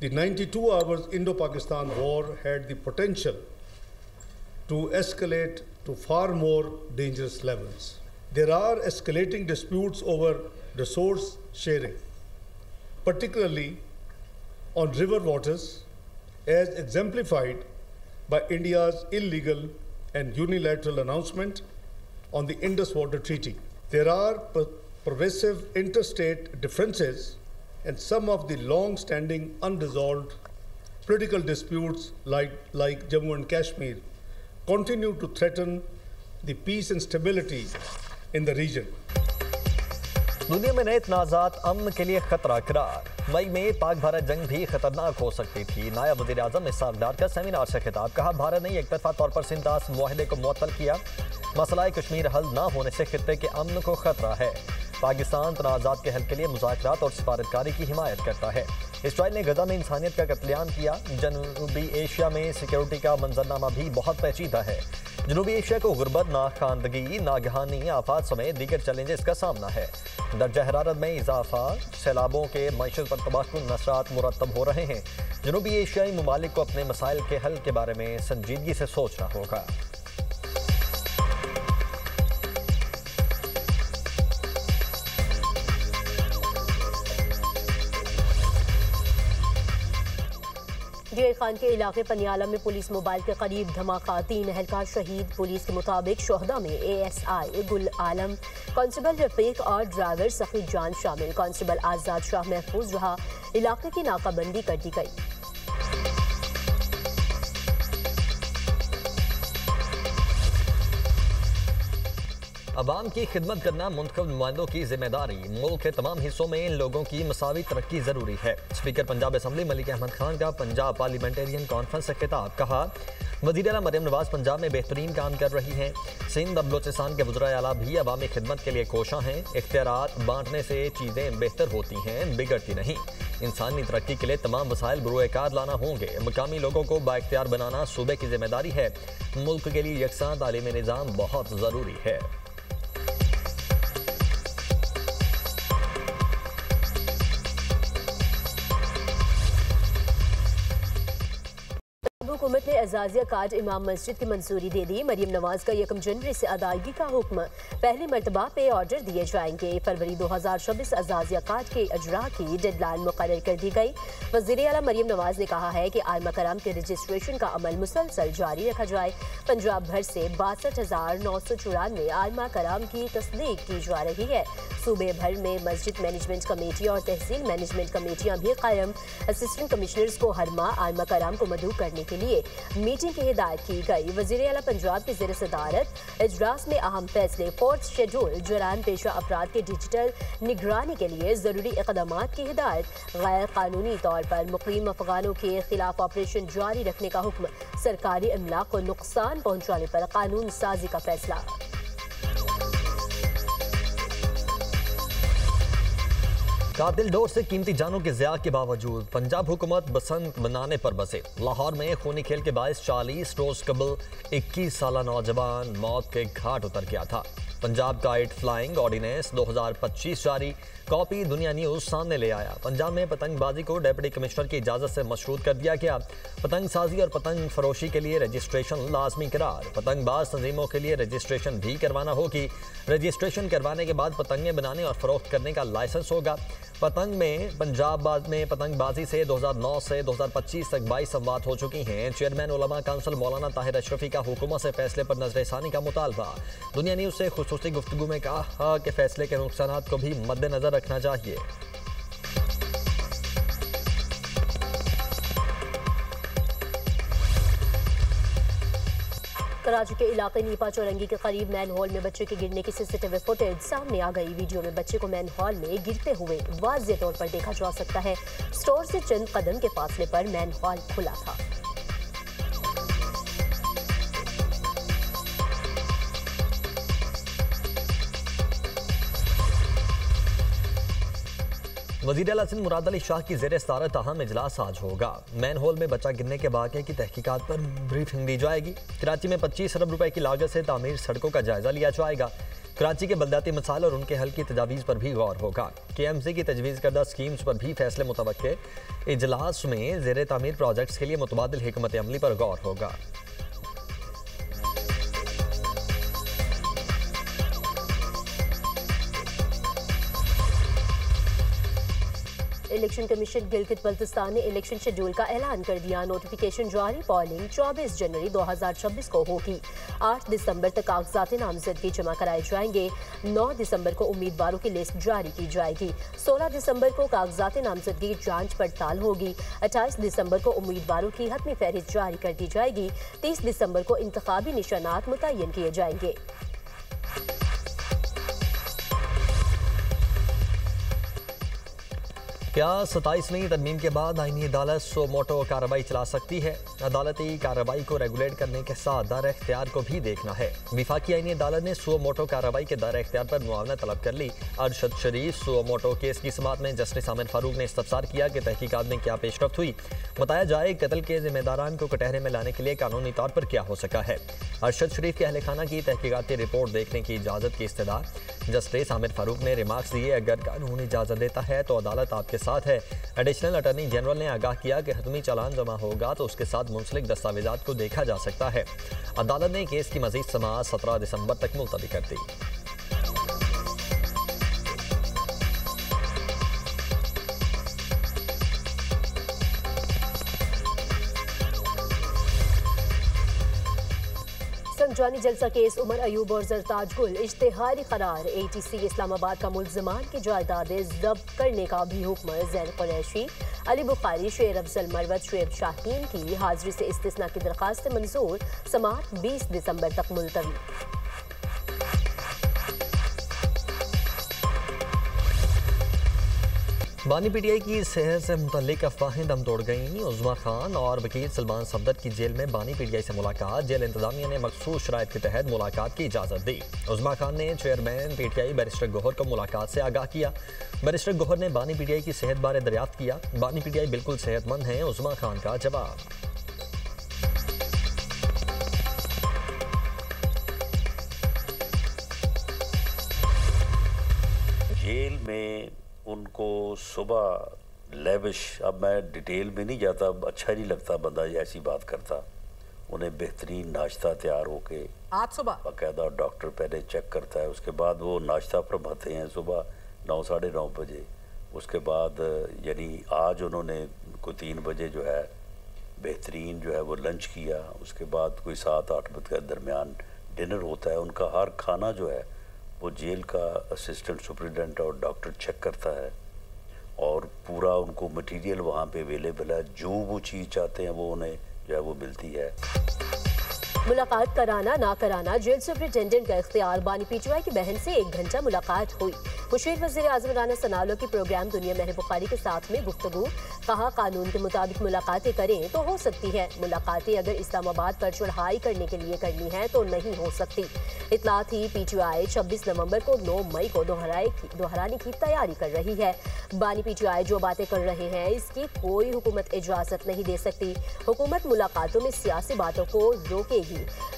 The 92 hours Indo-Pakistan war had the potential to escalate to far more dangerous levels. There are escalating disputes over resource sharing, particularly on river waters, as exemplified by India's illegal and unilateral announcement on the Indus Water Treaty. There are pervasive interstate differences and some of the long-standing unresolved political disputes like Jammu and Kashmir continue to threaten the peace and stability in the region. दुनिया में नए तनाज़ात अमन के लिए खतरा करार। मई में पाक भारत जंग भी खतरनाक हो सकती थी। नायब वज़ीर आज़म इस्हाक़ डार का सेमिनार से खिताब। कहा, भारत ने एक तरफा तौर पर सिंधास मुआहदे को मुअत्तल किया। मसला कश्मीर हल न होने से खित्ते के अमन को खतरा है। पाकिस्तान तनाज़ात के हल के लिए मुज़ाकरात और सिफारतकारी की हिमायत करता है। इसराइल ने गजा में इंसानियत का कत्लेआम किया। जनूबी एशिया में सिक्योरिटी का मंजरनामा भी बहुत पेचीदा है। जनूबी एशिया को गुर्बत, नाखानदगी, नागहानी आफात समेत दीगर चैलेंजेस का सामना है। दर्जा हरारत में इजाफा, सैलाबों के मईशत पर तबाहकुन नशरात मुरतब हो रहे हैं। जनूबी एशियाई ममालिक को अपने मसाइल के हल के बारे में संजीदगी से सोचना होगा। जे खान के इलाके पनियाला में पुलिस मोबाइल के करीब धमाका, 3 एहलकार शहीद। पुलिस के मुताबिक शोहदा में ASI गुल आलम, कांस्टेबल रफीक और ड्राइवर सखी जान शामिल। कांस्टेबल आजाद शाह महफूज रहा। इलाके की नाकाबंदी कर दी गई। अवाम की खिदमत करना मुंतखब नुमाइंदों की जिम्मेदारी। मुल्क के तमाम हिस्सों में इन लोगों की मसावी तरक्की जरूरी है। स्पीकर पंजाब असम्बली मलिक अहमद खान का पंजाब पार्लियामेंटेरियन कॉन्फ्रेंस से खिताब। कहा, वज़ीर आला मरियम नवाज पंजाब में बेहतरीन काम कर रही हैं। सिंध और बलोचिस्तान के वज़ीर आला भी अवामी खिदमत के लिए कोशां हैं। इख्तियारात बांटने से चीज़ें बेहतर होती हैं, बिगड़ती नहीं। इंसानी तरक्की के लिए तमाम वसाइल बरूए कार लाना होंगे। मकामी लोगों को बाइख्तियार बनाना सूबे की जिम्मेदारी है। मुल्क के लिए यकसां तालीमी निज़ाम बहुत ज़रूरी है। हुकूमत ने एजाजिया कार्ड इमाम मस्जिद की मंजूरी दे दी। मरियम नवाज का 1 जनवरी से अदायगी का हुक्म। पहली मरतबा पे ऑर्डर दिए जाएंगे। फरवरी 2026 एजाजिया कार्ड के अजरा की डेडलाइन मुकर्रर कर दी गई। वज़ीर आला मरियम नवाज ने कहा है कि आलमा कराम के रजिस्ट्रेशन का अमल मुसलसल जारी रखा जाए। पंजाब भर से 62,994 आलमा कराम की तस्दीक की जा रही है। सूबे भर में मस्जिद मैनेजमेंट कमेटी और तहसील मैनेजमेंट कमेटियाँ भी कायम। असिस्टेंट कमिश्नर्स को हर माह आलमा कराम को मदऊ करने के लिए मीटिंग की हिदायत की गई। वज़ीर आला पंजाब की ज़ेर सदारत इजलास में अहम फैसले। 4th शेड्यूल जराइम पेशा अफराद के डिजिटल निगरानी के लिए ज़रूरी इक़दाम की हिदायत। गैर कानूनी तौर पर मुक़ीम अफ़गानों के खिलाफ ऑपरेशन जारी रखने का हुक्म। सरकारी इमलाक को नुकसान पहुँचाने पर कानून साजी का फैसला। कातिल डोर से कीमती जानों के ज़िया के बावजूद पंजाब हुकूमत बसंत मनाने पर बसे। लाहौर में खूनी खेल के बायस 40 रोज कबल 21 साला नौजवान मौत के घाट उतर गया था। पंजाब काइट फ्लाइंग ऑर्डिनेंस 2025 जारी। कॉपी दुनिया न्यूज़ सामने ले आया। पंजाब में पतंगबाजी को डिप्टी कमिश्नर की इजाज़त से मशरूत कर दिया गया। पतंग साजी और पतंग फरोशी के लिए रजिस्ट्रेशन लाजमी करार। पतंगबाज तंजीमों के लिए रजिस्ट्रेशन भी करवाना होगी। रजिस्ट्रेशन करवाने के बाद पतंगें बनाने और फरोख्त करने का लाइसेंस होगा। पतंग में पंजाब में पतंगबाजी से 2009 से 2025 तक 22 संवाद हो चुकी हैं। चेयरमैन उलमा काउंसिल मौलाना ताहिर अशरफी का हुकूमत से फैसले पर नजरसानी का मुतालबा। दुनिया न्यूज़ से खुसूसी गुफ्तगू में कहा कि फैसले के नुकसानात को भी मद्देनजर रखना चाहिए। कराची के इलाके नीपा चौरंगी के करीब मैन हॉल में बच्चे के गिरने की CCTV फुटेज सामने आ गई। वीडियो में बच्चे को मैन हॉल में गिरते हुए वाज़ेह तौर पर देखा जा सकता है। स्टोर से चंद कदम के फासले पर मैन हॉल खुला था। वज़ीर आला सिंध मुराद अली शाह की ज़ेर सदारत अहम इजलास आज होगा। मैन होल में बच्चा गिरने के वाक़े की तहकीकात पर ब्रीफिंग दी जाएगी। कराची में 25 अरब रुपए की लागत से तामीर सड़कों का जायजा लिया जाएगा। कराची के बलदाती मसाइल और उनके हल की तजावीज़ पर भी गौर होगा। KMC की तजवीज़ करदा स्कीम्स पर भी फैसले मुतवक्के। इजलास में ज़ेर तामीर प्रोजेक्ट्स के लिए मुतबादिल हिकमत अमली पर गौर होगा। इलेक्शन कमीशन गिलगित बल्तिस्तान ने इलेक्शन शेड्यूल का ऐलान कर दिया। नोटिफिकेशन जारी। पोलिंग 24 जनवरी 2026 को होगी। 8 दिसंबर तक कागजात नामजदगी जमा कराए जाएंगे। 9 दिसंबर को उम्मीदवारों की लिस्ट जारी की जाएगी। 16 दिसंबर को कागजात नामजदगी जांच पड़ताल होगी। 28 दिसंबर को उम्मीदवारों की हतमी फहरिस्त जारी कर दी जाएगी। 30 दिसंबर को इंतखाबी निशानात मुतय्यन किए जाएंगे। क्या 27वीं तरमीम के बाद आईनी अदालत सो मोटो कार्रवाई चला सकती है? अदालती कार्रवाई को रेगुलेट करने के साथ दायरा इख्तियार को भी देखना है। विफाकी आईनी अदालत ने सो मोटो कार्रवाई के दायरा इख्तियार पर मुआवना तलब कर ली। अरशद शरीफ सो मोटो केस की समाअत में जस्टिस आमिर फारूक ने इस्तफसार किया कि तहकीकात में क्या पेशरफ्त हुई, बताया जाए कत्ल के जिम्मेदारान को कटहरे में लाने के लिए कानूनी तौर पर क्या हो सका है। अरशद शरीफ के अहल खाना की तहकीकाती रिपोर्ट देखने की इजाज़त की इस्तदा जस्टिस आमिर फारूक ने रिमार्क्स दिए। अगर कानून इजाज़त देता है तो अदालत आपके साथ है। एडिशनल अटॉर्नी जनरल ने आगाह किया कि हतमी चालान जमा होगा तो उसके साथ मुंसलिक दस्तावेजात को देखा जा सकता है। अदालत ने केस की मजीद समाअत 17 दिसंबर तक मुलतवी कर दी। संजानी जलसा केस उमर अयूब और जरताज गुल इश्तिहारी करार। ATC इस्लामाबाद का मुल्ज़िमान की जायदादें जब्त करने का भी हुक्म। ज़ैन कुरैशी, अली बुखारी, शेर अफजल मरवत, शुएब शाहीन की हाजिरी से इस्तिस्ना की दरखास्त मंजूर। समाअत 20 दिसंबर तक मुलतवी। बानी PTI की सेहत से मुतल्लिक अफवाहें दम तोड़ गईं। उज़मा खान और वकील सलमान सफदर की जेल में बानी PTI से मुलाकात। जेल इंतजामिया ने मखसूस शराइत के तहत मुलाकात की इजाज़त दी। उज़मा खान ने चेयरमैन PTI बैरिस्टर गौहर को मुलाकात से आगाह किया। बैरिस्टर गौहर ने बानी PTI की सेहत बारे दरियाफ्त किया। बानी PTI बिल्कुल सेहतमंद हैं, उज़मा खान का जवाब। जेल में उनको सुबह लेविश, अब मैं डिटेल में नहीं जाता, अच्छा नहीं लगता बंदा ऐसी बात करता। उन्हें बेहतरीन नाश्ता तैयार होके आज सुबह बाकायदा डॉक्टर पहले चेक करता है, उसके बाद वो नाश्ता फरमाते हैं सुबह 9 साढ़े 9 बजे। उसके बाद यानी आज उन्होंने कोई 3 बजे जो है बेहतरीन जो है वो लंच किया। उसके बाद कोई 7-8 बजे के दरमियान डिनर होता है। उनका हर खाना जो है वो जेल का असिस्टेंट सुपरिटेंडेंट और डॉक्टर चेक करता है और पूरा उनको मटेरियल वहाँ पे अवेलेबल है। जो वो चीज़ चाहते हैं वो उन्हें जो है वो मिलती है। मुलाकात कराना ना कराना जेल सुपरिटेंडेंट का इख्तियार। बानी PTI की बहन से 1 घंटा मुलाकात हुई। मुशीर वज़ीर आज़म राना सनालो की प्रोग्राम दुनिया महर बुखारी के साथ में गुफ्तगू। कहा कानून के मुताबिक मुलाकातें करें तो हो सकती है, मुलाकातें अगर इस्लामाबाद पर चढ़ाई करने के लिए करनी है तो नहीं हो सकती। इतला थी PTI 26 नवंबर को 9 मई को दोहराने की तैयारी कर रही है। बानी PTI जो बातें कर रहे हैं इसकी कोई हुकूमत इजाज़त नहीं दे सकती। हुकूमत मुलाकातों में सियासी बातों को रोकेगी।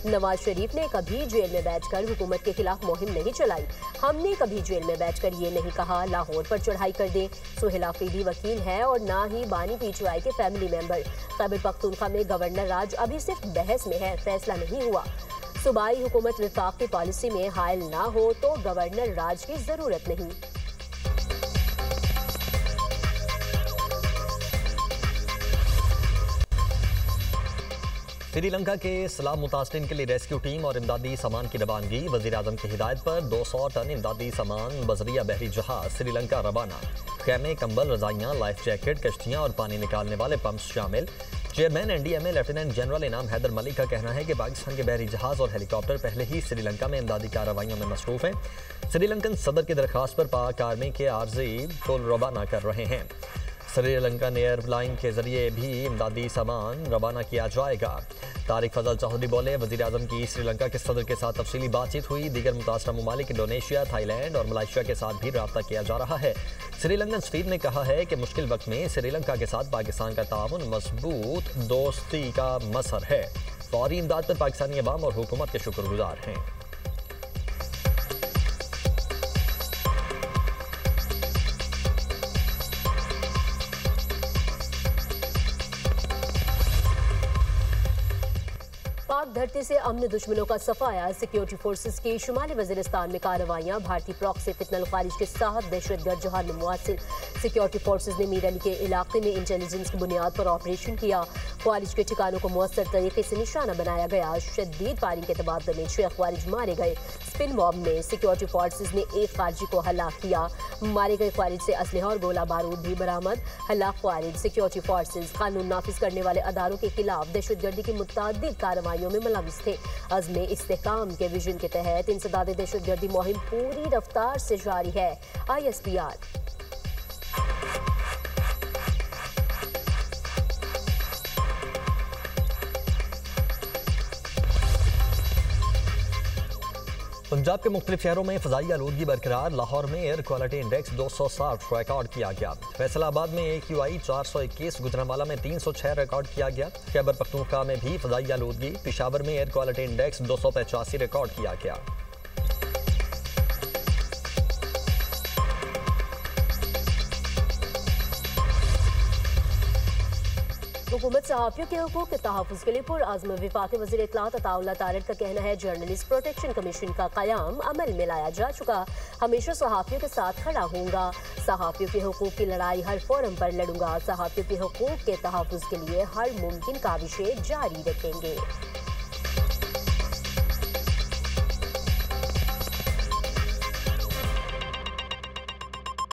नवाज शरीफ ने कभी जेल में बैठकर हुकूमत के खिलाफ मुहिम नहीं चलाई। हमने कभी जेल में बैठकर ये नहीं कहा लाहौर पर चढ़ाई कर दे। सुहेल आफरीदी वकील है और ना ही बानी PTI के फैमिली मेंबर। खैबर पख्तूनख्वा में गवर्नर राज अभी सिर्फ बहस में है, फैसला नहीं हुआ। सूबाई हुकूमत विफाक की पॉलिसी में हायल ना हो तो गवर्नर राज की जरूरत नहीं। श्रीलंका के सैलाब मुतासरीन के लिए रेस्क्यू टीम और इमदादी सामान की रवानगी। वज़ीर आज़म की हिदायत पर 200 टन इमदादी सामान बजरिया बहरी जहाज श्रीलंका रवाना। खैमे, कंबल, रजाइयाँ, लाइफ जैकेट, कश्तियाँ और पानी निकालने वाले पंप्स शामिल। चेयरमैन NDMA लेफ्टिनेंट जनरल इनाम हैदर मलिक का कहना है कि पाकिस्तान के बहरी जहाज और हेलीकॉप्टर पहले ही श्रीलंका में इमदादी कार्रवाइयों में मसरूफ़ हैं। श्रीलंकन सदर की दरख्वास्त पर पाक आर्मी के आर्जी पुल रवाना कर रहे हैं। श्रीलंकन एयरलाइन के जरिए भी इमदादी सामान रवाना किया जाएगा। तारिक फजल चौधरी बोले, वज़ीर आज़म की श्रीलंका के सदर के साथ तफसीली बातचीत हुई। दीगर मुतासरा ममालिक इंडोनेशिया, थाईलैंड और मलेशिया के साथ भी रब्ता किया जा रहा है। श्रीलंकन सफीर ने कहा है कि मुश्किल वक्त में श्रीलंका के साथ पाकिस्तान का ताउन मजबूत दोस्ती का मसर है। फौरी इमदाद पर पाकिस्तानी अवाम और हुकूमत के शुक्रगुजार हैं। पाक धरती से अमन दुश्मनों का सफाया। सिक्योरिटी फोर्सेस की शुमाली वजीरिस्तान में कार्रवाइयां। भारतीय प्रॉक्सी फितनल खारिज के 7 दहशतगर्द जहान में मुआसिर। सिक्योरिटी फोर्सेस ने मीर अली के इलाके में इंटेलिजेंस की बुनियाद पर ऑपरेशन किया। खारिज के ठिकानों को मुअस्सर तरीके से निशाना बनाया गया। शदीद फायरिंग के तबादले में 6 खारिज मारे गए। स्पिन बॉम्ब में सिक्योरिटी फोर्सेस ने 1 खारिजी को हलाक किया। मारे गए खारिज से असलहा और गोला बारूद भी बरामद। हलाक खारिज सिक्योरिटी फोर्सेस कानून नाफिज करने वाले अदारों के खिलाफ दहशतगर्दी की मुतअद्दिद कार्रवाइयों में मुलविस थे। अज़्म इस्तेहकाम के विजन के तहत इंसदाद दहशतगर्दी मुहिम पूरी रफ्तार से जारी है। ISPR। पंजाब के मुख्तलिफ शहरों में फ़ज़ाई आलूदगी बरकरार। लाहौर में एयर क्वालिटी इंडेक्स 260 रिकॉर्ड किया गया। फैसलाबाद में AQI 421, गुजरांवाला में 306 रिकॉर्ड किया गया। खैबर पख्तूनख्वा में भी फ़ज़ाई आलूदगी। पेशावर में एयर क्वालिटी इंडेक्स 285 रिकॉर्ड किया गया। हुकूमत सहाफ़ियों के हकूक़ के तहफ़्फ़ुज़ के लिए पुरअज़्म। वफ़ाक़ी वज़ीर इत्तलात अताउल्लाह तारिक का कहना है जर्नलिस्ट प्रोटेक्शन कमीशन का क़याम अमल में लाया जा चुका। हमेशा सहाफ़ियों के साथ खड़ा होऊंगा। सहाफ़ियों के हकूक़ की लड़ाई हर फोरम पर लड़ूंगा। सहाफ़ियों के हकूक़ के तहफ़्फ़ुज़ के लिए हर मुमकिन काविशें जारी रखेंगे।